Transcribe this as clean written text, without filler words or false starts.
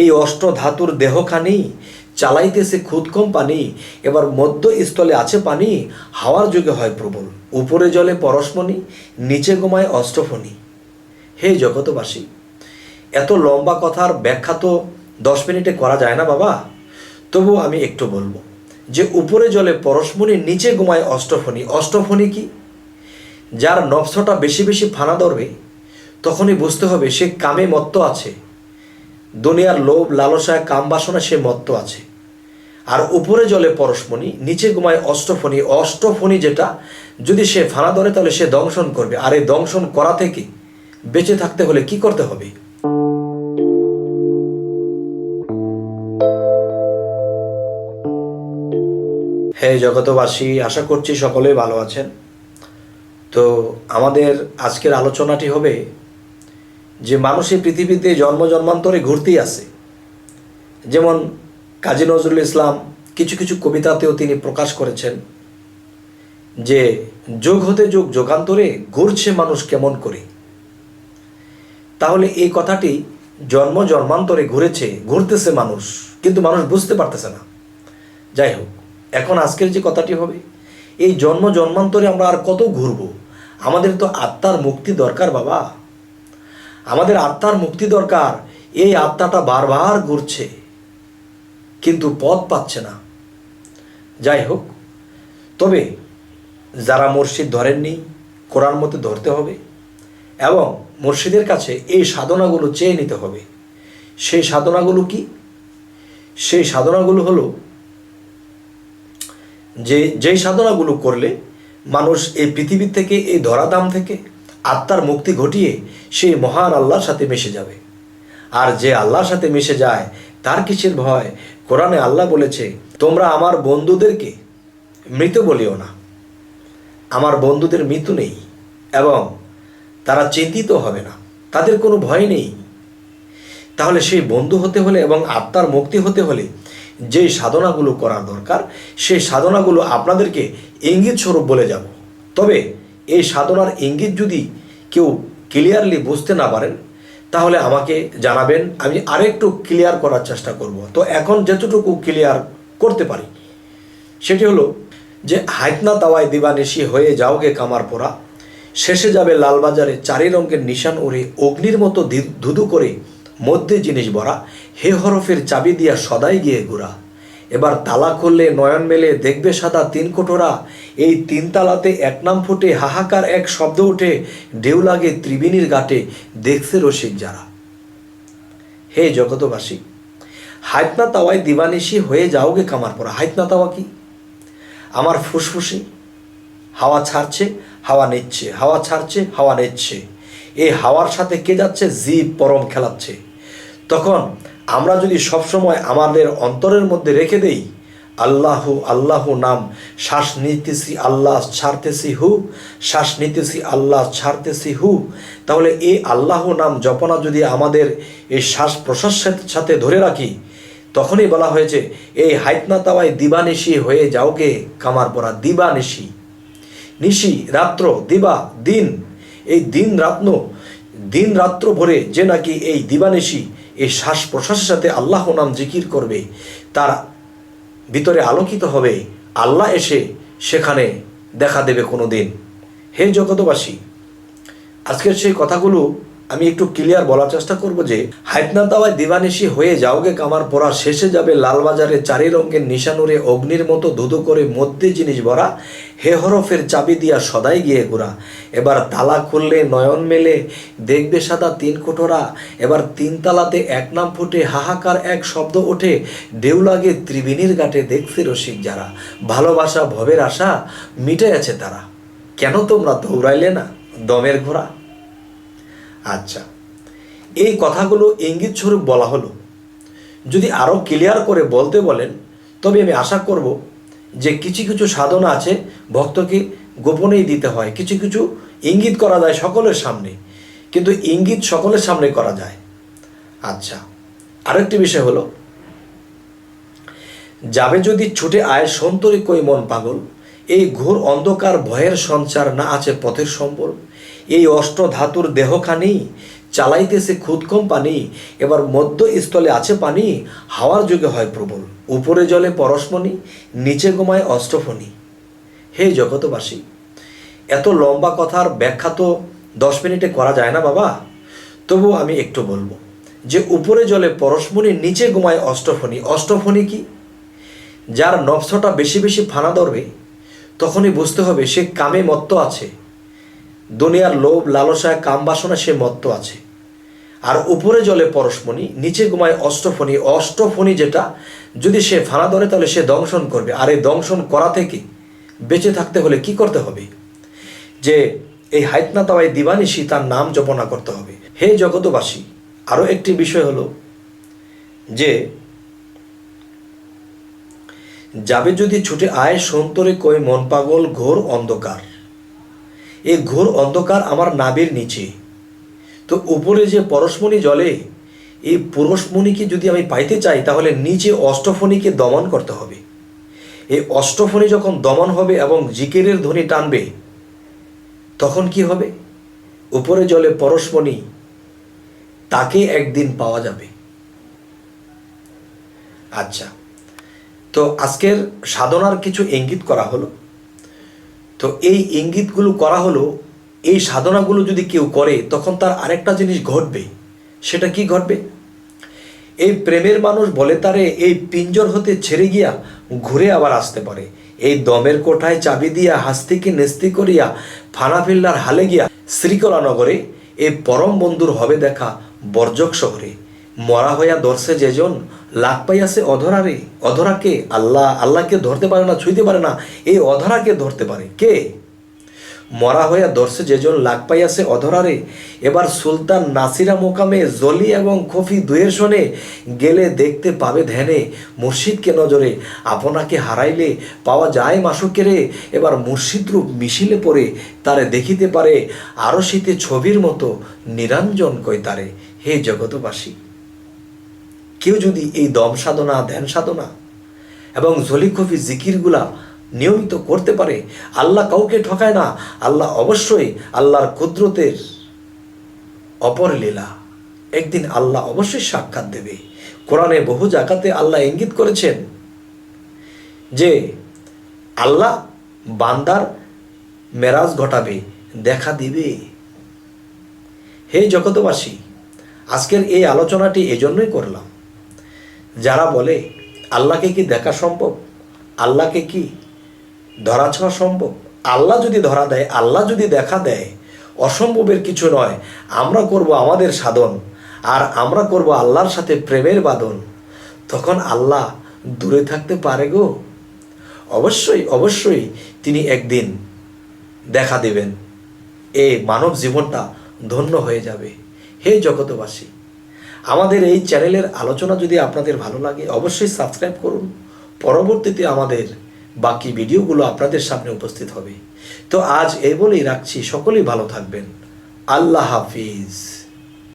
এই অষ্ট ধাতুর দেহখানি চালাইতেছে খুদ কম পানি, এবার মধ্যস্থলে আছে পানি, হাওয়ার যুগে হয় প্রবল, উপরে জলে পরশমণি, নিচে ঘুমায় অষ্টফণি। হে জগতবাসী, এত লম্বা কথার ব্যাখ্যা তো 10 মিনিটে করা যায় না বাবা। তবু আমি একটু বলবো যে উপরে জলে পরশমণি, নিচে ঘুমায় অষ্টফণি। অষ্টফণি কি? যার নফসটা বেশি বেশি ফানা ধরবে তখনই বুঝতে হবে সে কামে মত্ত আছে, দুনিয়ার লোভ লালসায় কাম বাসনা সে মত্ত আছে। আর উপরে জলে পরশমণি, নিচে ঘুমায় অষ্টফণি। অষ্টফণি যেটা যদি সে ফানা ধরে তাহলে সে দংশন করবে। আর এই দংশন করা থেকে বেঁচে থাকতে হলে কি করতে হবে? হে জগতবাসী, আশা করছি সকলেই ভালো আছেন। তো আমাদের আজকের আলোচনাটি হবে যে মানুষের পৃথিবীতে জন্ম জন্মান্তরে ঘুরতেই আছে। যেমন কাজী নজরুল ইসলাম কিছু কিছু কবিতাতেও তিনি প্রকাশ করেছেন যে যুগ হতে যুগ যুগান্তরে ঘুরছে মানুষ কেমন করে। তাহলে এই কথাটি জন্ম জন্মান্তরে ঘুরতেছে মানুষ, কিন্তু মানুষ বুঝতে পারতেছে না। যাই হোক, এখন আজকের যে কথাটি হবে, এই জন্ম জন্মান্তরে আমরা আর কত ঘুরব? আমাদের তো আত্মার মুক্তি দরকার বাবা, আমাদের আত্মার মুক্তি দরকার। এই আত্মাটা বারবার ঘুরছে কিন্তু পথ পাচ্ছে না। যাই হোক, তবে যারা মুর্শিদ ধরেননি, কোরআন মতে ধরতে হবে এবং মুর্শিদের কাছে এই সাধনাগুলো চেয়ে নিতে হবে। সেই সাধনাগুলো কি? সেই সাধনাগুলো হলো যেই সাধনাগুলো করলে মানুষ এই পৃথিবী থেকে, এই ধরাধাম থেকে আত্মার মুক্তি ঘটিয়ে সেই মহান আল্লাহর সাথে মিশে যাবে। আর যে আল্লাহর সাথে মিশে যায় তার কিসের ভয়? কোরআনে আল্লাহ বলেছে, তোমরা আমার বন্ধুদেরকে মৃত বলিও না। আমার বন্ধুদের মৃত্যু নেই এবং তারা চিন্তিত হবে না, তাদের কোনো ভয় নেই। তাহলে সেই বন্ধু হতে হলে এবং আত্মার মুক্তি হতে হলে যেই সাধনাগুলো করার দরকার, সেই সাধনাগুলো আপনাদেরকে ইঙ্গিত স্বরূপ বলে যাব। তবে এই সাধনার ইঙ্গিত যদি কেউ ক্লিয়ারলি বুঝতে না পারেন তাহলে আমাকে জানাবেন, আমি আরেকটু ক্লিয়ার করার চেষ্টা করব। তো এখন যতটুকু ক্লিয়ার করতে পারি সেটি হলো যে হাইতনা তাওয়ায় দিবানিশি হয়ে যাওগে কামার পোড়া, শেষে যাবে লালবাজারে চারি রঙের নিশান উড়ে, অগ্নির মতো ধুধু করে মধ্যে জিনিস ভরা, হে হরফের চাবি দিয়া সদাই গিয়ে ঘুরা। এবার তালা খুললে নয়ন মেলে দেখবে সাদা 3 কোঠরা, এই 3 তালাতে এক নাম ফুটে, হাহাকার এক শব্দ উঠে, ঢেউ লাগে ত্রিবেণীর ঘাটে দেখছে রসিক যারা। হে জগতবাসী, হাইতনা তাওয়ায় দিবানিশি হয়ে যাওগে কামার পরা। হাইতনা তাওয়া কি? আমার ফুসফুসি হাওয়া ছাড়ছে, হাওয়া নিচ্ছে, হাওয়া ছাড়ছে, হাওয়া নিচ্ছে। এই হাওয়ার সাথে কে যাচ্ছে? জীব পরম খেলাচ্ছে। তখন আমরা যদি সবসময় আমাদের অন্তরের মধ্যে রেখে দেই আল্লাহু আল্লাহু নাম, শ্বাস নিতেছি আল্লাহ ছাড়তেছি হু, শ্বাস নিতেছি আল্লাহ ছাড়তেছি হু, তাহলে এই আল্লাহ নাম জপনা যদি আমাদের এই শ্বাস প্রশ্বাসের সাথে ধরে রাখি, তখনই বলা হয়েছে এই হাইতনা তাওয়ায় দিবানিশি হয়ে যাওগে কামার পরা। দিবানিশি, নিশি রাত্র, দিবা দিন, এই দিন রাত্র ভরে যে নাকি এই দিবানিশি এই শ্বাস প্রশ্বাসের সাথে আল্লাহ নাম জিকির করবে, তার ভিতরে আলোকিত হবে, আল্লাহ এসে সেখানে দেখা দেবে কোনো দিন। হে জগতবাসী, আজকের সেই কথাগুলো আমি একটু ক্লিয়ার বলার চেষ্টা করব যে হাইতনা তাওয়ায় দিবানিশি হয়ে যাওগে কামার পরা, শেষে যাবে লালবাজারে চারি রঙের নিশানুরে, অগ্নির মতো ধুধু করে মধ্যে জিনিস ভরা, হে হরফের চাবি দিয়া সদাই গিয়ে ঘোরা। এবার তালা খুললে নয়ন মেলে দেখবে সাদা 3 কোঠরা, এবার 3 তালাতে এক নাম ফুটে, হাহাকার এক শব্দ ওঠে, ঢেউ লাগে ত্রিবেণীর ঘাটে দেখছে রসিক যারা। ভালোবাসা ভবের আশা মিটে আছে তারা, কেন তোমরা দৌড়াইলে না দমের ঘোড়া? আচ্ছা, এই কথাগুলো ইঙ্গিত স্বরূপ বলা হলো। যদি আরও ক্লিয়ার করে বলতে বলেন তবে আমি আশা করব যে কিছু কিছু সাধনা আছে ভক্তকে গোপনেই দিতে হয়, কিছু কিছু ইঙ্গিত করা যায় সকলের সামনে, কিন্তু ইঙ্গিত সকলের সামনে করা যায়। আচ্ছা, আরেকটি বিষয় হলো, যাবে যদি ছুটে আয় সন্তরে কই মন পাগল, এই ঘোর অন্ধকার ভয়ের সঞ্চার না আছে পথের সম্বল, এই অষ্ট ধাতুর দেহখানি চালাইতেছে খুদ কম পানি, এবার মধ্যস্থলে আছে পানি, হাওয়ার যুগে হয় প্রবল, উপরে জলে পরশমণি, নিচে ঘুমায় অষ্টফণি। হে জগতবাসী, এত লম্বা কথার ব্যাখ্যা তো 10 মিনিটে করা যায় না বাবা। তবু আমি একটু বলবো যে উপরে জলে পরশমণি, নিচে ঘুমায় অষ্টফণি। অষ্টফণি কি? যার নফসটা বেশি বেশি ফানা ধরবে তখনই বুঝতে হবে সে কামে মত্ত আছে, দুনিয়ার লোভ লালসায় কাম বাসনা সে মত্ত আছে। আর উপরে জলে পরশমণি, নিচে ঘুমায় অষ্টফণি। অষ্টফণি যেটা যদি সে ফানা ধরে তাহলে সে দংশন করবে। আর এই দংশন করা থেকে বেঁচে থাকতে হলে কি করতে হবে? যে এই হাইতনা তাওয়াই দিবানিশি তার নাম জপনা করতে হবে। হে জগতবাসী, আরও একটি বিষয় হলো যে যাবে যদি ছুটে আয় সন্তরে কই মন পাগল ঘোর অন্ধকার। এই ঘোর অন্ধকার আমার নাভির নিচে। তো উপরে যে পরশমণি জলে, এই পরশমণিকে যদি আমি পাইতে চাই তাহলে নিচে অষ্টফণিকে দমন করতে হবে। এই অষ্টফণি যখন দমন হবে এবং জিকিরের ধ্বনি টানবে তখন কি হবে? উপরে জলে পরশমণি তাকে একদিন পাওয়া যাবে। আচ্ছা, তো আজকের সাধনার কিছু ইঙ্গিত করা হলো। তো এই ইঙ্গিতগুলো করা হলো, এই সাধনাগুলো যদি কেউ করে তখন তার আরেকটা জিনিস ঘটবে। সেটা কি ঘটবে? এই প্রেমের মানুষ বলে তারে এই পিঞ্জর হতে ছেড়ে গিয়া ঘুরে আবার আসতে পারে। এই দমের কোঠায় চাবি দিয়া হাস্তিকে নেস্তি করিয়া ফানাফিল্লার হালে গিয়া শ্রীকলা নগরে এই পরম বন্ধুর হবে দেখা বর্জক শহরে। মরা হইয়া দর্শে যেজন লাগ পাইয়াছে অধরারে। অধরাকে? আল্লাহ। আল্লাহকে ধরতে পারে না, ছুঁইতে পারে না, এই অধরাকে ধরতে পারে কে? মরা হইয়া দর্শে যেজন লাগ পাইয়াছে অধরারে। এবার সুলতান নাসিরা মোকামে জলি এবং খফি দুয়ের শোনে গেলে দেখতে পাবে ধ্যানে মুর্শিদকে নজরে। আপনাকে হারাইলে পাওয়া যায় মাসুকেরে। এবার মুর্শিদ রূপ মিশিলে পরে তারে দেখিতে পারে আরো শীতে ছবির মতো নিরঞ্জন কই তারে। হে জগতবাসী, কেউ যদি এই দম সাধনা, ধ্যান সাধনা এবং জলি খফি জিকিরগুলা নিয়মিত করতে পারে, আল্লাহ কাউকে ঠকায় না। আল্লাহ অবশ্যই আল্লাহর কুদরতের অপর লীলা, একদিন আল্লাহ অবশ্যই সাক্ষাৎ দেবে। কোরআনে বহু জায়গাতে আল্লাহ ইঙ্গিত করেছেন যে আল্লাহ বান্দার মেরাজ ঘটাবে, দেখা দিবে। হে জগতবাসী, আজকের এই আলোচনাটি এজন্যই করলাম, যারা বলে আল্লাহকে কি দেখা সম্ভব, আল্লাহকে কি ধরা ছোঁয়া সম্ভব? আল্লাহ যদি ধরা দেয়, আল্লাহ যদি দেখা দেয়, অসম্ভবের কিছু নয়। আমরা করব আমাদের সাধন, আর আমরা করব আল্লাহর সাথে প্রেমের বাঁধন। তখন আল্লাহ দূরে থাকতে পারে গো? অবশ্যই অবশ্যই তিনি একদিন দেখা দেবেন, এই মানব জীবনটা ধন্য হয়ে যাবে। হে জগতবাসী, আমাদের এই চ্যানেলের আলোচনা যদি আপনাদের ভালো লাগে অবশ্যই সাবস্ক্রাইব করুন। পরবর্তীতে আমাদের বাকি ভিডিওগুলো আপনাদের সামনে উপস্থিত হবে। তো আজ এই বলেই রাখছি, সকলেই ভালো থাকবেন। আল্লাহ হাফিজ।